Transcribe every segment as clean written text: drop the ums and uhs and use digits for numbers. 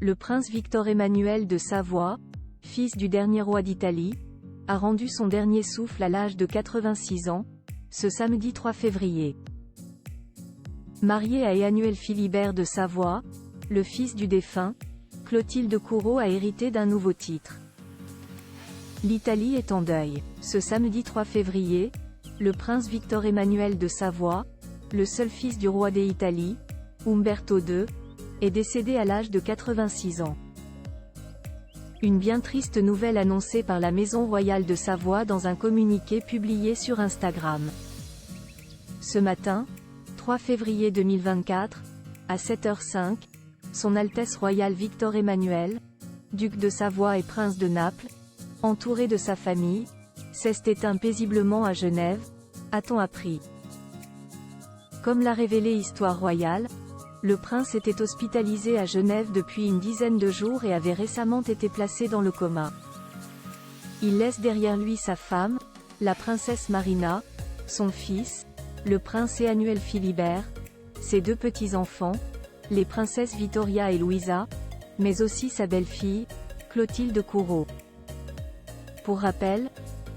le prince Victor Emmanuel de Savoie, fils du dernier roi d'Italie, a rendu son dernier souffle à l'âge de 86 ans, ce samedi 3 février. Marié à Emmanuel Philibert de Savoie, le fils du défunt, Clotilde Courreau a hérité d'un nouveau titre. L'Italie est en deuil. Ce samedi 3 février, le prince Victor Emmanuel de Savoie, le seul fils du roi d'Italie, Umberto II, est décédé à l'âge de 86 ans. Une bien triste nouvelle annoncée par la Maison royale de Savoie dans un communiqué publié sur Instagram. Ce matin, 3 février 2024, à 7h05, Son Altesse royale Victor Emmanuel, duc de Savoie et prince de Naples, entouré de sa famille, s'est éteint paisiblement à Genève, a-t-on appris. Comme l'a révélé Histoire royale, le prince était hospitalisé à Genève depuis une dizaine de jours et avait récemment été placé dans le coma. Il laisse derrière lui sa femme, la princesse Marina, son fils, le prince Emmanuel Philibert, ses deux petits-enfants, les princesses Victoria et Louisa, mais aussi sa belle-fille, Clotilde Courreau. Pour rappel,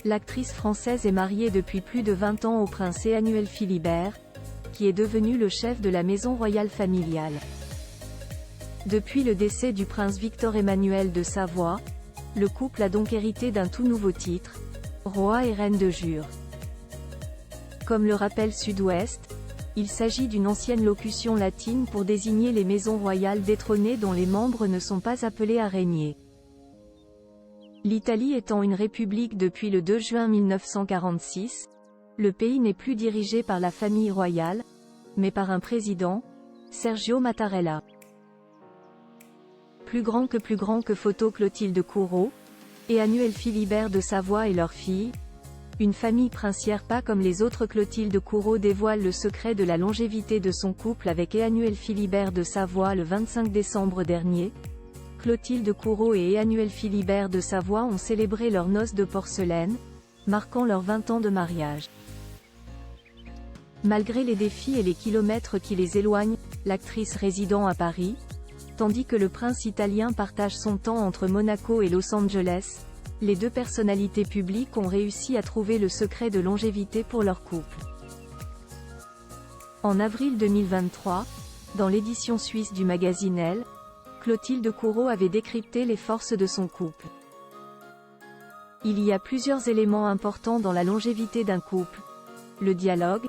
l'actrice française est mariée depuis plus de 20 ans au prince Emmanuel Philibert, qui est devenu le chef de la maison royale familiale. Depuis le décès du prince Victor Emmanuel de Savoie, le couple a donc hérité d'un tout nouveau titre, roi et reine de jure. Comme le rappelle Sud-Ouest, il s'agit d'une ancienne locution latine pour désigner les maisons royales détrônées dont les membres ne sont pas appelés à régner. L'Italie étant une république depuis le 2 juin 1946, le pays n'est plus dirigé par la famille royale, mais par un président, Sergio Mattarella. Plus grand que photo Clotilde Courreau, Emmanuel Philibert de Savoie et leur fille, une famille princière pas comme les autres. Clotilde Courreau dévoile le secret de la longévité de son couple avec Emmanuel Philibert de Savoie le 25 décembre dernier. Clotilde Courreau et Emmanuel Philibert de Savoie ont célébré leurs noces de porcelaine, marquant leurs 20 ans de mariage. Malgré les défis et les kilomètres qui les éloignent, l'actrice résidant à Paris, tandis que le prince italien partage son temps entre Monaco et Los Angeles, les deux personnalités publiques ont réussi à trouver le secret de longévité pour leur couple. En avril 2023, dans l'édition suisse du magazine Elle, Clotilde Courreau avait décrypté les forces de son couple. Il y a plusieurs éléments importants dans la longévité d'un couple: le dialogue,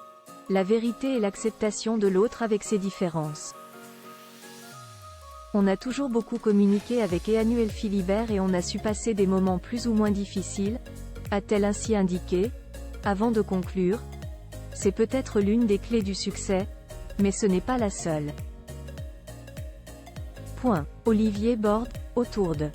la vérité et l'acceptation de l'autre avec ses différences. On a toujours beaucoup communiqué avec Emmanuel Philibert et on a su passer des moments plus ou moins difficiles, a-t-elle ainsi indiqué, avant de conclure: c'est peut-être l'une des clés du succès, mais ce n'est pas la seule. Olivier Borde, autour de